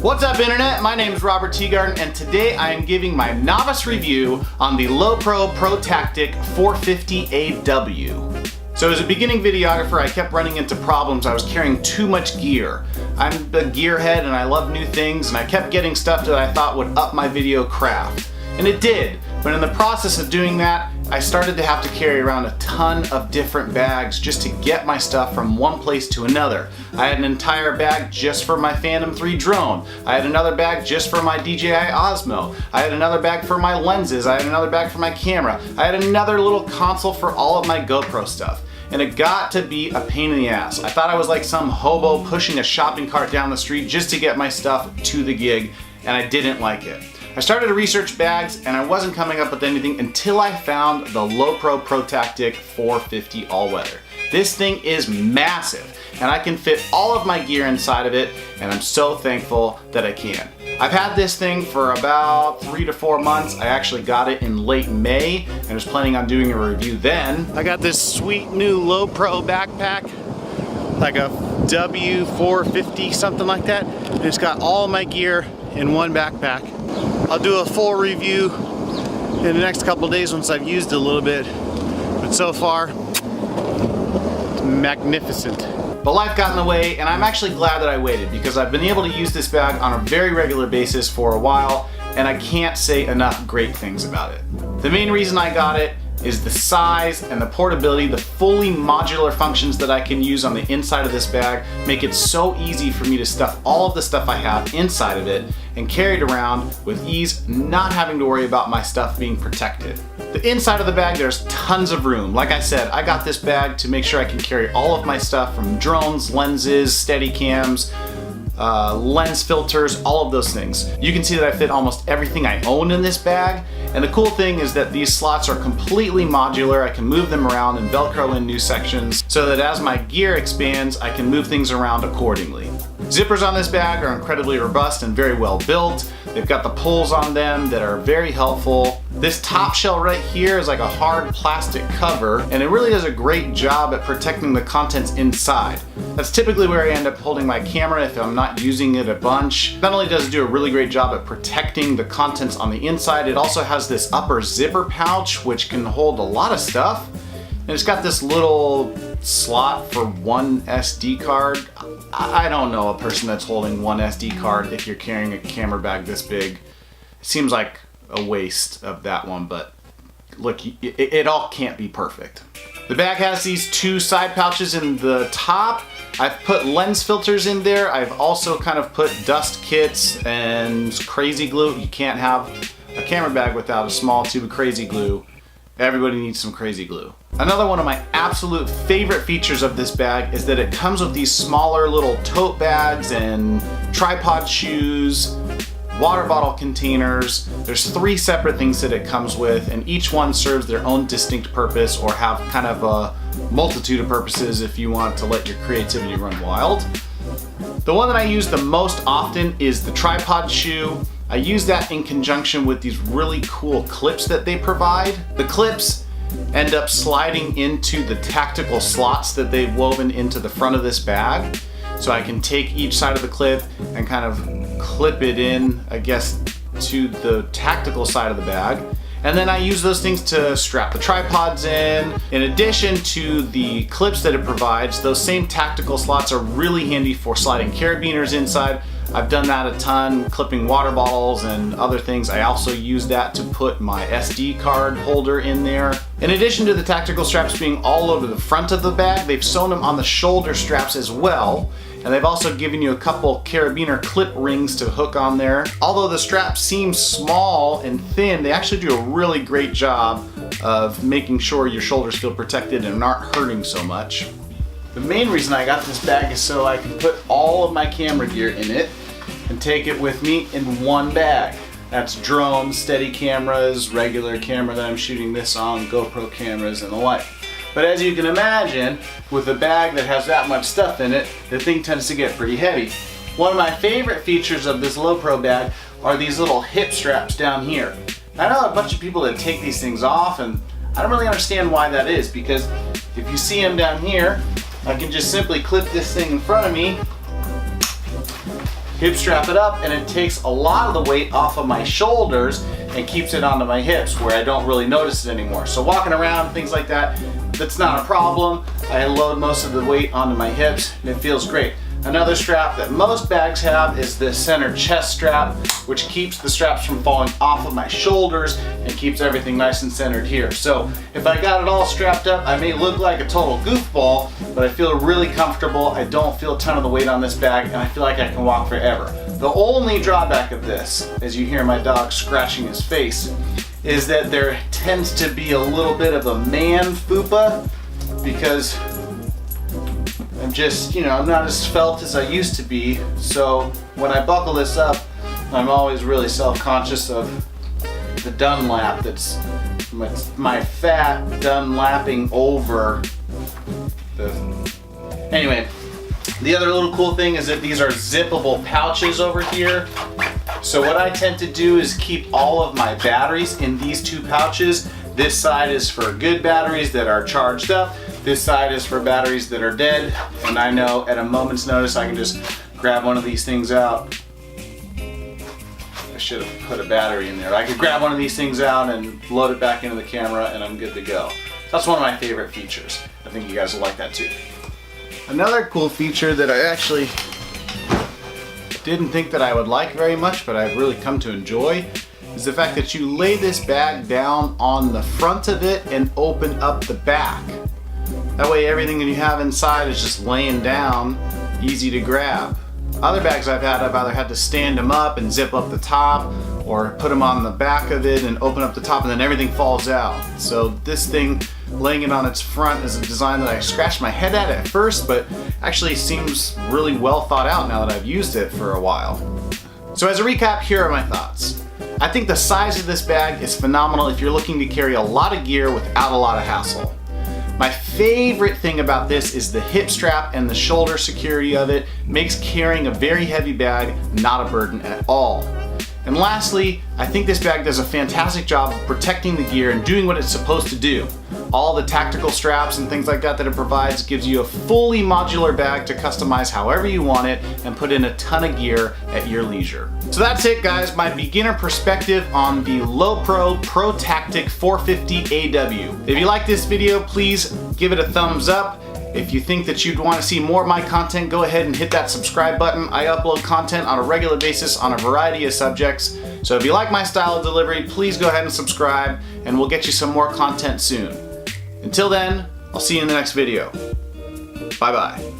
What's up, Internet? My name is Robert Teagarden, and today I am giving my novice review on the LowePro Protactic 450AW. So as a beginning videographer, I kept running into problems. I was carrying too much gear. I'm a gearhead and I love new things, and I kept getting stuff that I thought would up my video craft. And it did, but in the process of doing that, I started to have to carry around a ton of different bags just to get my stuff from one place to another. I had an entire bag just for my Phantom 3 drone. I had another bag just for my DJI Osmo. I had another bag for my lenses. I had another bag for my camera. I had another little console for all of my GoPro stuff. And it got to be a pain in the ass. I thought I was like some hobo pushing a shopping cart down the street just to get my stuff to the gig, and I didn't like it. I started to research bags and I wasn't coming up with anything until I found the LowePro Protactic 450 all-weather. This thing is massive and I can fit all of my gear inside of it, and I'm so thankful that I can. I've had this thing for about 3 to 4 months. I actually got it in late May and was planning on doing a review then. I got this sweet new LowePro backpack, like a W450, something like that. And it's got all of my gear in one backpack. I'll do a full review in the next couple of days once I've used it a little bit, but so far, it's magnificent. But life got in the way, and I'm actually glad that I waited because I've been able to use this bag on a very regular basis for a while, and I can't say enough great things about it. The main reason I got it is the size and the portability. The fully modular functions that I can use on the inside of this bag make it so easy for me to stuff all of the stuff I have inside of it and carry it around with ease, not having to worry about my stuff being protected. The inside of the bag, there's tons of room. Like I said, I got this bag to make sure I can carry all of my stuff from drones, lenses, Steadicams, lens filters, all of those things. You can see that I fit almost everything I own in this bag, and the cool thing is that these slots are completely modular. I can move them around and Velcro in new sections so that as my gear expands, I can move things around accordingly. Zippers on this bag are incredibly robust and very well built. They've got the pulls on them that are very helpful. This top shell right here is like a hard plastic cover, and it really does a great job at protecting the contents inside. That's typically where I end up holding my camera if I'm not using it a bunch. Not only does it do a really great job at protecting the contents on the inside, it also has this upper zipper pouch which can hold a lot of stuff. And it's got this little slot for one SD card. I don't know a person that's holding one SD card if you're carrying a camera bag this big. It seems like a waste of that one, but look, it all can't be perfect. The bag has these two side pouches in the top. I've put lens filters in there. I've also kind of put dust kits and crazy glue. You can't have a camera bag without a small tube of crazy glue. Everybody needs some crazy glue. Another one of my absolute favorite features of this bag is that it comes with these smaller little tote bags and tripod shoes, water bottle containers. There's 3 separate things that it comes with, and each one serves their own distinct purpose or have kind of a multitude of purposes if you want to let your creativity run wild. The one that I use the most often is the tripod shoe. I use that in conjunction with these really cool clips that they provide. The clips end up sliding into the tactical slots that they've woven into the front of this bag. So I can take each side of the clip and kind of clip it in, I guess, to the tactical side of the bag. And then I use those things to strap the tripods in. In addition to the clips that it provides, those same tactical slots are really handy for sliding carabiners inside. I've done that a ton, clipping water bottles and other things. I also use that to put my SD card holder in there. In addition to the tactical straps being all over the front of the bag, they've sewn them on the shoulder straps as well. And they've also given you a couple carabiner clip rings to hook on there. Although the straps seem small and thin, they actually do a really great job of making sure your shoulders feel protected and aren't hurting so much. The main reason I got this bag is so I can put all of my camera gear in it and take it with me in one bag. That's drones, steady cameras, regular camera that I'm shooting this on, GoPro cameras and the like. But as you can imagine, with a bag that has that much stuff in it, the thing tends to get pretty heavy. One of my favorite features of this LowePro bag are these little hip straps down here. I know a bunch of people that take these things off, and I don't really understand why that is, because if you see them down here, I can just simply clip this thing in front of me hip strap it up, and it takes a lot of the weight off of my shoulders and keeps it onto my hips where I don't really notice it anymore. So walking around, things like that, that's not a problem. I load most of the weight onto my hips and it feels great. Another strap that most bags have is the center chest strap, which keeps the straps from falling off of my shoulders and keeps everything nice and centered here. So if I got it all strapped up, I may look like a total goofball, but I feel really comfortable. I don't feel a ton of the weight on this bag, and I feel like I can walk forever. The only drawback of this, as you hear my dog scratching his face, is that there tends to be a little bit of a man fupa, because I'm just, I'm not as felt as I used to be. So when I buckle this up, I'm always really self-conscious of the Dunlap that's my fat Dunlapping over the... Anyway, the other little cool thing is that these are zippable pouches over here. So what I tend to do is keep all of my batteries in these two pouches. This side is for good batteries that are charged up. This side is for batteries that are dead. And I know at a moment's notice I can just grab one of these things out. I should have put a battery in there. I could grab one of these things out and load it back into the camera and I'm good to go. That's one of my favorite features. I think you guys will like that too. Another cool feature that I actually didn't think that I would like very much, but I've really come to enjoy, is the fact that you lay this bag down on the front of it and open up the back. That way everything that you have inside is just laying down, easy to grab. Other bags I've either had to stand them up and zip up the top, or put them on the back of it and open up the top, and then everything falls out. So this thing, laying it on its front, is a design that I scratched my head at first, but actually seems really well thought out now that I've used it for a while. So as a recap, here are my thoughts. I think the size of this bag is phenomenal if you're looking to carry a lot of gear without a lot of hassle. My favorite thing about this is the hip strap and the shoulder security of it. Makes carrying a very heavy bag not a burden at all. And lastly, I think this bag does a fantastic job of protecting the gear and doing what it's supposed to do. All the tactical straps and things like that it provides gives you a fully modular bag to customize however you want it and put in a ton of gear at your leisure. So that's it, guys, my beginner perspective on the LowePro Protactic 450AW. If you like this video, please give it a thumbs up. If you think that you'd want to see more of my content, go ahead and hit that subscribe button. I upload content on a regular basis on a variety of subjects. So if you like my style of delivery, please go ahead and subscribe, and we'll get you some more content soon. Until then, I'll see you in the next video. Bye-bye.